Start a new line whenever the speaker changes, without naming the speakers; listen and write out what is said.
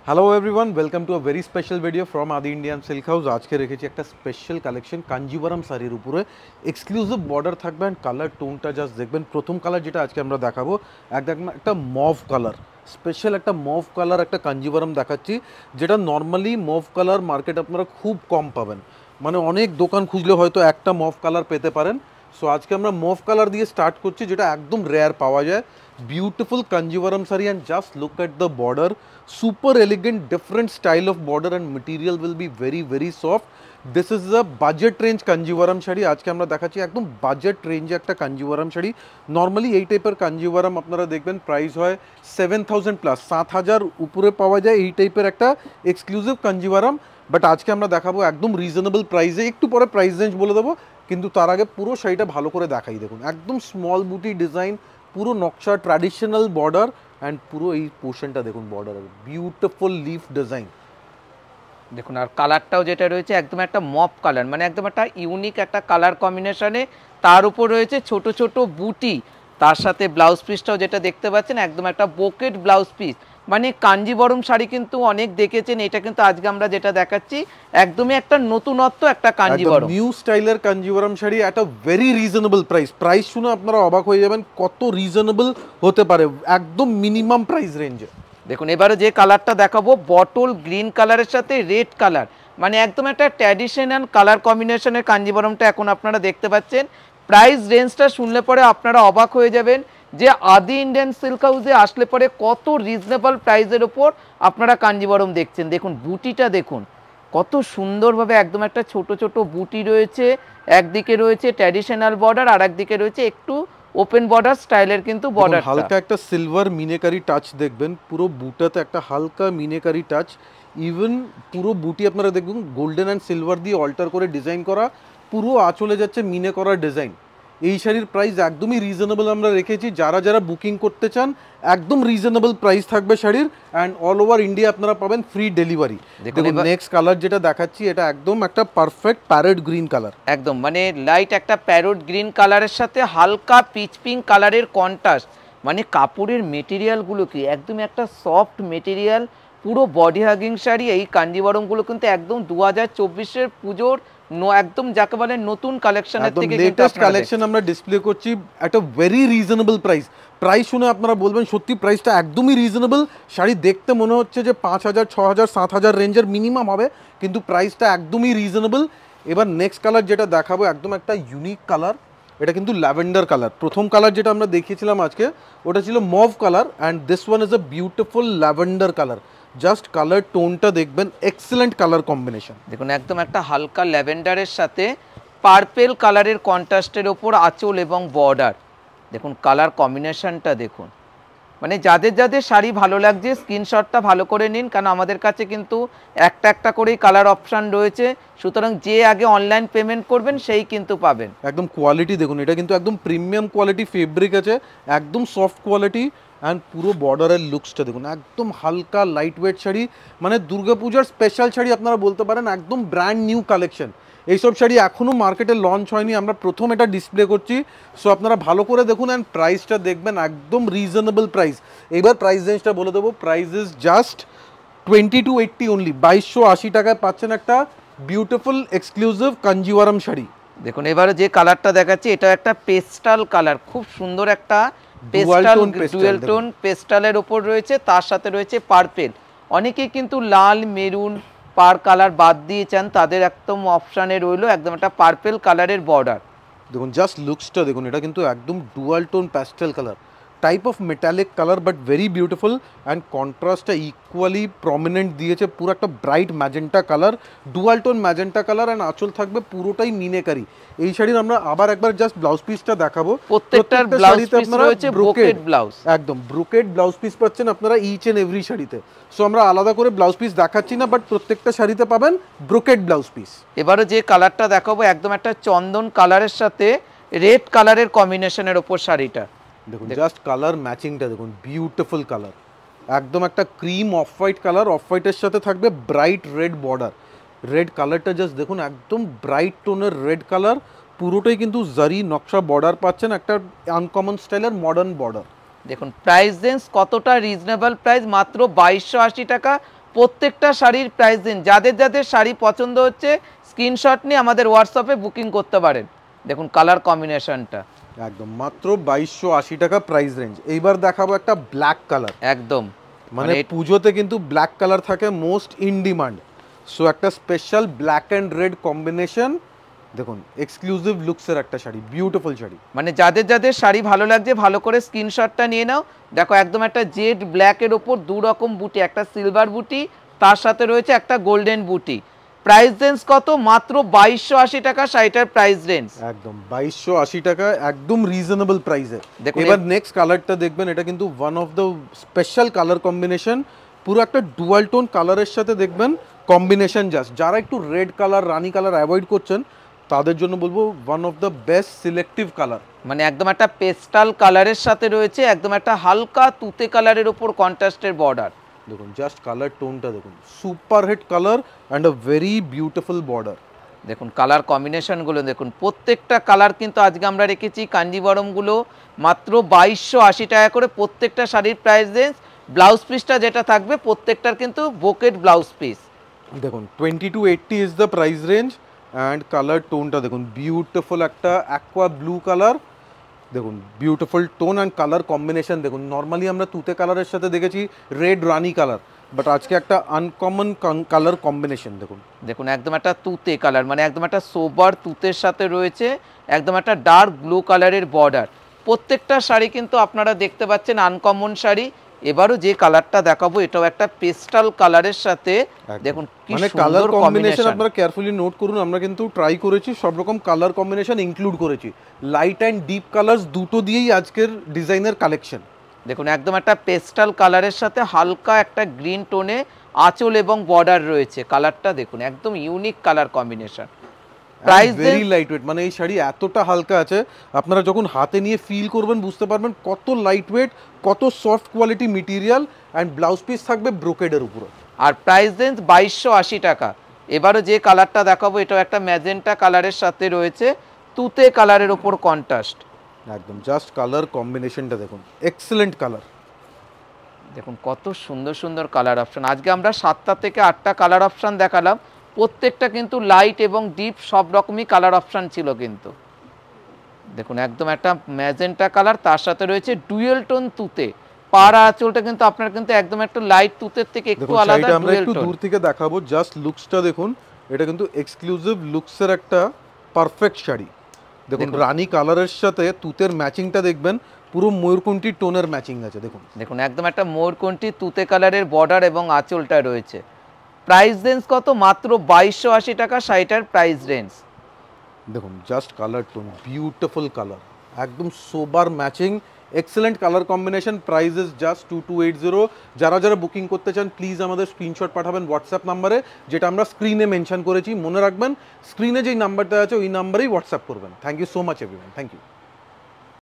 Hello everyone, welcome to a very special video from আদি Indian silk house. আজকে রেখেছি একটা স্পেশাল কালেকশন কাঞ্জিভারাম শাড়ির উপরে। এক্সক্লুসিভ বর্ডার থাকবে অ্যান্ড কালার টোনটা জাস্ট দেখবেন। প্রথম কালার যেটা আজকে আমরা দেখাবো একদম একটা মভ কালার, স্পেশাল একটা মভ কালার, একটা কাঞ্জিভারাম দেখাচ্ছি যেটা নর্মালি মভ কালার মার্কেট আপনারা খুব কম পাবেন। মানে অনেক দোকান খুঁজলে হয়তো একটা মভ কালার পেতে পারেন। সো আজকে আমরা মভ কালার দিয়ে স্টার্ট করছি, যেটা একদম রেয়ার পাওয়া যায়। Beautiful Kanjivaram sari and just look at the border, super elegant, different style of border and material will be very very soft. This is a budget range kanjivaram shadi. আজকে আমরা দেখাচ্ছি একদম বাজেট রেঞ্জে একটা কাঞ্জিভারাম শাড়ি। নর্মালি এই টাইপের কাঞ্জিভারাম আপনারা দেখবেন প্রাইস হয় 7000 প্লাস, 7000 উপরে পাওয়া যায় এই টাইপের একটা এক্সক্লুসিভ কাঞ্জিভারাম। বাট আজকে আমরা দেখাবো একদম রিজনেবল প্রাইসে। একটু পরে প্রাইস রেঞ্জ বলে দেবো, কিন্তু তার আগে পুরো শাড়িটা ভালো করে দেখাই। দেখুন একদম স্মল বুটি ডিজাইন, পুরো নকশা, ট্র্যাডিশনাল বর্ডার অ্যান্ড পুরো এই পোর্শনটা দেখুন বর্ডারের বিউটিফুল লিফ ডিজাইন
দেখুন। আর কালারটাও যেটা রয়েছে একদম একটা মপ কালার, মানে একদম একটা ইউনিক একটা কালার কম্বিনেশনে। তার উপর রয়েছে ছোট ছোট বুটি, তার সাথে ব্লাউজ পিসটাও যেটা দেখতে পাচ্ছেন একদম একটা বোকেট ব্লাউজ পিস। মানে কাঞ্জিবরম শাড়ি কিন্তু অনেক দেখেছেন, এটা কিন্তু আজকে আমরা যেটা দেখাচ্ছি একদমই একটা নতুনত্ব একটা কাঞ্জিবরম,
নিউ স্টাইলের Kanjivaram sari at a very reasonable price. Price শুনে আপনারা অবাক হয়ে যাবেন কত রিজনেবল হতে পারে, একদম মিনিমাম প্রাইস রেঞ্জে।
দেখুন এবারে যে কালারটা দেখাবো বটল গ্রিন কালারের সাথে রেড কালার, মানে একদম একটা ট্র্যাডিশনাল কালার কম্বিনেশনের কাঞ্জিবরমটা এখন আপনারা দেখতে পাচ্ছেন। প্রাইস রেঞ্জটা শুনলে পরে আপনারা অবাক হয়ে যাবেন যে আদি ইন্ডিয়ান সিল্ক হাউসে আসলে পরে কত রিজনেবল প্রাইসের ওপর আপনারা কাঞ্জিবরম দেখছেন। দেখুন বুটিটা দেখুন কত সুন্দরভাবে, একদম একটা ছোট ছোট বুটি রয়েছে। একদিকে রয়েছে ট্র্যাডিশনাল বর্ডার, আর একদিকে রয়েছে একটু ওপেন বর্ডার স্টাইলের কিন্তু বর্ডার,
হালকা একটা সিলভার মিনেকারি টাচ দেখবেন পুরো বুটাতে, একটা হালকা মিনেকারি টাচ। ইভেন পুরো বুটি আপনারা দেখবেন গোল্ডেন অ্যান্ড সিলভার দিয়ে অল্টার করে ডিজাইন করা, পুরো আঁচলে যাচ্ছে মিনে করা ডিজাইন। এই শাড়ির প্রাইস একদমই রিজনেবল আমরা রেখেছি। যারা যারা বুকিং করতে চান একদম রিজনেবল প্রাইস থাকবে শাড়ির, অ্যান্ড অল ওভার ইন্ডিয়া আপনারা পাবেন ফ্রি ডেলিভারি। দেখুন নেক্সট কালার যেটা দেখাচ্ছি এটা একদম একটা পারফেক্ট প্যারেট গ্রিন কালার,
একদম মানে লাইট একটা প্যারোট গ্রিন কালারের সাথে হালকা পিচ পিঙ্ক কালারের কন্ট্রাস্ট। মানে কাপড়ের মেটেরিয়ালগুলো কি একদমই একটা সফট মেটেরিয়াল, পুরো বডি হাগিং শাড়ি। এই কাঞ্জিবরমগুলো কিন্তু একদম 2024-এর পুজোর একদম যাকে বলে নতুন কালেকশনের থেকে
লেটেস্ট কালেকশন আমরা ডিসপ্লে করছি একটা ভেরি রিজনেবল প্রাইস। প্রাইস শুনে আপনারা বলবেন সত্যি প্রাইসটা একদমই রিজনেবল। শাড়ি দেখতে মনে হচ্ছে যে 5000, 6000, 7000 রেঞ্জের মিনিমাম হবে, কিন্তু প্রাইসটা একদমই রিজনেবল। এবার নেক্সট কালার যেটা দেখাবো একদম একটা ইউনিক কালার, এটা কিন্তু ল্যাভেন্ডার কালার। প্রথম কালার যেটা আমরা দেখিয়েছিলাম আজকে ওটা ছিল mauve colour, and this one is a beautiful lavender colour. Just colour টোনটা দেখবেন, এক্সেলেন্ট কালার কম্বিনেশন।
দেখুন একদম একটা হালকা ল্যাভেন্ডারের সাথে পার্পেল কালারের কন্ট্রাস্টের ওপর আঁচল এবং বর্ডার। দেখুন কালার কম্বিনেশনটা দেখুন, মানে যাদের যাদের শাড়ি ভালো লাগছে স্ক্রিনশটটা ভালো করে নিন, কারণ আমাদের কাছে কিন্তু একটা একটা করেই কালার অপশান রয়েছে। সুতরাং যে আগে অনলাইন পেমেন্ট করবেন সেই কিন্তু পাবেন।
একদম কোয়ালিটি দেখুন, এটা কিন্তু একদম প্রিমিয়াম কোয়ালিটি ফেব্রিক আছে, একদম সফট কোয়ালিটি। অ্যান্ড পুরো বর্ডারের লুকসটা দেখুন, একদম হালকা লাইট ওয়েট শাড়ি, মানে দুর্গাপূজার স্পেশাল শাড়ি আপনারা বলতে পারেন, একদম ব্র্যান্ড নিউ কালেকশন। এইসব শাড়ি এখনও মার্কেটে লঞ্চ হয়নি, আমরা প্রথম এটা ডিসপ্লে করছি। সো আপনারা ভালো করে দেখুন অ্যান্ড প্রাইসটা দেখবেন একদম রিজনেবল প্রাইস। এবার প্রাইস রেঞ্জটা বলে দেবো, প্রাইস ইজ জাস্ট 2280 অনলি। 2280 টাকায় পাচ্ছেন একটা বিউটিফুল এক্সক্লুসিভ কাঞ্জিভারাম শাড়ি।
দেখুন এবারে যে কালারটা দেখাচ্ছি এটা একটা পেস্টাল কালার, খুব সুন্দর একটা পেস্টাল ডুয়েল টোন পেস্টালের ওপর রয়েছে, তার সাথে রয়েছে পার্পেল। অনেকেই কিন্তু লাল মেরুন পার কালার বাদ দিয়ে চান, তাদের একদম অপশানে রইলো একদম একটা পার্পেল কালারের বর্ডার।
দেখুন জাস্ট লুকসটা দেখুন, এটা কিন্তু একদম dual tone pastel colour type of metallic colour, but very beautiful. And কন্ট্রাস্টটা ইকুয়ালি প্রমিনেন্ট দিয়েছে, পুরো একটা bright magenta colour, dual tone magenta colour. And আঁচল থাকবে পুরোটাই মিনেকারি। এই শাড়ির আমরা আবার একবার জাস্ট ব্লাউজ পিসটা দেখাবো।
প্রত্যেকটার শাড়িতে আপনারা ব্রোকেড ব্লাউজ,
একদম ব্রোকেড ব্লাউজ পিস পাচ্ছেন আপনারা ইচ এন্ড এভরি শাড়িতে। সো আমরা আলাদা করে ব্লাউজ পিস দেখাচ্ছি না, বাট প্রত্যেকটা শাড়িতে পাবেন ব্রোকেড ব্লাউজ পিস।
এবারে যে কালারটা দেখাবো একদম একটা চন্দন কালারের সাথে রেড কালারের কম্বিনেশনের ওপর শাড়িটা
দেখুন, জাস্ট কালার ম্যাচিংটা দেখুন, বিউটিফুল কালার, একদম একটা cream off white colour. Of হোয়াইটের সাথে থাকবে ব্রাইট রেড বর্ডার। রেড কালারটা জাস্ট দেখুন, একদম ব্রাইট টোনের রেড কালার, পুরোটাই কিন্তু জারি নকশা বর্ডার পাচ্ছেন, একটা আনকমন স্টাইলের মডার্ন বর্ডার।
দেখুন প্রাইস রেঞ্জ কতটা রিজনেবল প্রাইস, মাত্র 2280 টাকা প্রত্যেকটা শাড়ির প্রাইস দিন, যাদের যাদের শাড়ি পছন্দ হচ্ছে স্ক্রিনশট নিয়ে আমাদের হোয়াটসঅ্যাপে বুকিং করতে পারেন। দেখুন কালার কম্বিনেশনটা
একদম মাত্র 2280 টাকা প্রাইস রেঞ্জ। এইবার দেখাবো একটা ব্ল্যাক কালার,
একদম
মানে পুজোতে কিন্তু ব্ল্যাক কালার থাকে মোস্ট ইন ডিমান্ড। সো একটা special black and red combination, দেখুন এক্সক্লুসিভ লুকসের একটা শাড়ি, বিউটিফুল শাড়ি।
মানে যাদের যাদের শাড়ি ভালো লাগছে ভালো করে স্ক্রিনশটটা নিয়ে নাও। দেখো একদম একটা জেড ব্ল্যাকের ওপর দু রকম বুটি, একটা সিলভার বুটি, তার সাথে রয়েছে একটা গোল্ডেন বুটি। প্রাইস রেঞ্জ কত? মাত্র 2280 টাকা শাড়িটার প্রাইস রেঞ্জ।
একদম 2280 টাকা, একদম রিজনেবল প্রাইসে। এবার নেক্সট কালারটা দেখবেন, এটা কিন্তু one of the special colour combination, পুরো একটা ডুয়াল টোন কালারের সাথে দেখবেন কম্বিনেশন। জাস্ট যারা একটু রেড কালার, রানী কালার অ্যাভয়েড করছেন তাদের জন্য বলবো one of the best selective colour.
মানে একদম একটা পেস্টাল কালারের সাথে রয়েছে একদম একটা হালকা তুতে কালারের উপর কন্ট্রাস্টের বর্ডার।
দেখুন জাস্ট কালার টোনটা দেখুন, super hit colour and a very beautiful border.
দেখুন কালার কম্বিনেশনগুলো দেখুন, প্রত্যেকটা কালার কিন্তু আজকে আমরা রেখেছি কাঞ্জিবরমগুলো মাত্র 2280 টাকা করে প্রত্যেকটা শাড়ির প্রাইস রেঞ্জ। ব্লাউজ পিসটা যেটা থাকবে প্রত্যেকটার কিন্তু বোকেট ব্লাউজ পিস।
দেখুন 2280 is the price range. And colour টোনটা দেখুন, বিউটিফুল একটা অ্যাকোয়া ব্লু কালার, দেখুন beautiful tone and colour combination. দেখুন নর্মালি আমরা তুতে কালারের সাথে দেখেছি রেড রানি কালার, বাট আজকে একটা আনকমন কালার কম্বিনেশন। দেখুন
দেখুন একদম একটা তুতে কালার, মানে একদম একটা সোবার তুতের সাথে রয়েছে একদম একটা ডার্ক ব্লু কালারের বর্ডার। প্রত্যেকটা শাড়ি কিন্তু আপনারা দেখতে পাচ্ছেন আনকমন শাড়ি। এবারও যে কালারটা দেখাবো এটাও একটা পেস্টাল কালারের সাথে, দেখুন কি
মানে কালার কম্বিনেশন আপনারা কেয়ারফুলি নোট করুন। আমরা কিন্তু ট্রাই করেছি সব রকম কালার কম্বিনেশন ইনক্লুড করেছি, লাইট অ্যান্ড ডিপ কালার্স দুটো দিয়েই আজকের ডিজাইনের কালেকশন।
দেখুন একদম একটা পেস্টাল কালারের সাথে হালকা একটা গ্রিন টোনে আঁচল এবং বর্ডার রয়েছে। কালারটা দেখুন একদম unique colour combination. Price
very light weight, মানে এই শাড়ি এতটা হালকা আছে, আপনারা যখন হাতে নিয়ে ফিল করবেন বুঝতে পারবেন কত লাইট ওয়েট, কত soft quality material, and blouse piece থাকবে ব্রোকেডের উপরে।
আর প্রাইস রেঞ্জ 2280 টাকা। এবারও যে কালারটা দেখাবো এটাও একটা ম্যাজেন্টা কালারের সাথে রয়েছে তুতে কালারের উপর কন্ট্রাস্ট।
একদম জাস্ট কালার কম্বিনেশনটা দেখুন, এক্সেলেন্ট কালার।
দেখুন কত সুন্দর সুন্দর কালার অপশন। আজকে আমরা 7টা থেকে 8টা কালার অপশন দেখালাম, প্রত্যেকটা কিন্তু লাইট এবং ডিপ সব রকমই কালার অপশন ছিল। কিন্তু দেখুন একদম একটা ম্যাজেন্টা কালার, তার সাথে রয়েছে ডুয়েল টোন তুতে। পাড়া আঁচলটা কিন্তু আপনার কিন্তু একদম একটা লাইট তুতের থেকে একটু আলাদা।
আমরা একটু দূর থেকে দেখাবো, জাস্ট লুকসটা দেখুন, এটা কিন্তু এক্সক্লুসিভ লুকসের একটা পারফেক্ট শাড়ি। দেখুন রানী কালারের সাথে তুতের ম্যাচিংটা দেখবেন, পুরো ময়ূরকণ্ঠী টোনের ম্যাচিং আছে। দেখুন
দেখুন একদম একটা ময়ূরকণ্ঠী তুতে কালারের বর্ডার এবং আঁচলটা রয়েছে। প্রাইস রেঞ্জ কত? মাত্র 2280 টাকা শাড়িটার প্রাইস রেঞ্জ।
দেখুন just colour tone, beautiful colour, একদম sober matching, excellent colour combination. Price is just 2280। যারা যারা বুকিং করতে চান প্লিজ আমাদের স্ক্রিনশট পাঠাবেন হোয়াটসঅ্যাপ নাম্বারে, যেটা আমরা স্ক্রিনে মেনশন করেছি। মনে রাখবেন স্ক্রিনে যেই নাম্বারটা আছে ওই নাম্বারেই হোয়াটসঅ্যাপ করবেন। Thank you so much everyone, thank you.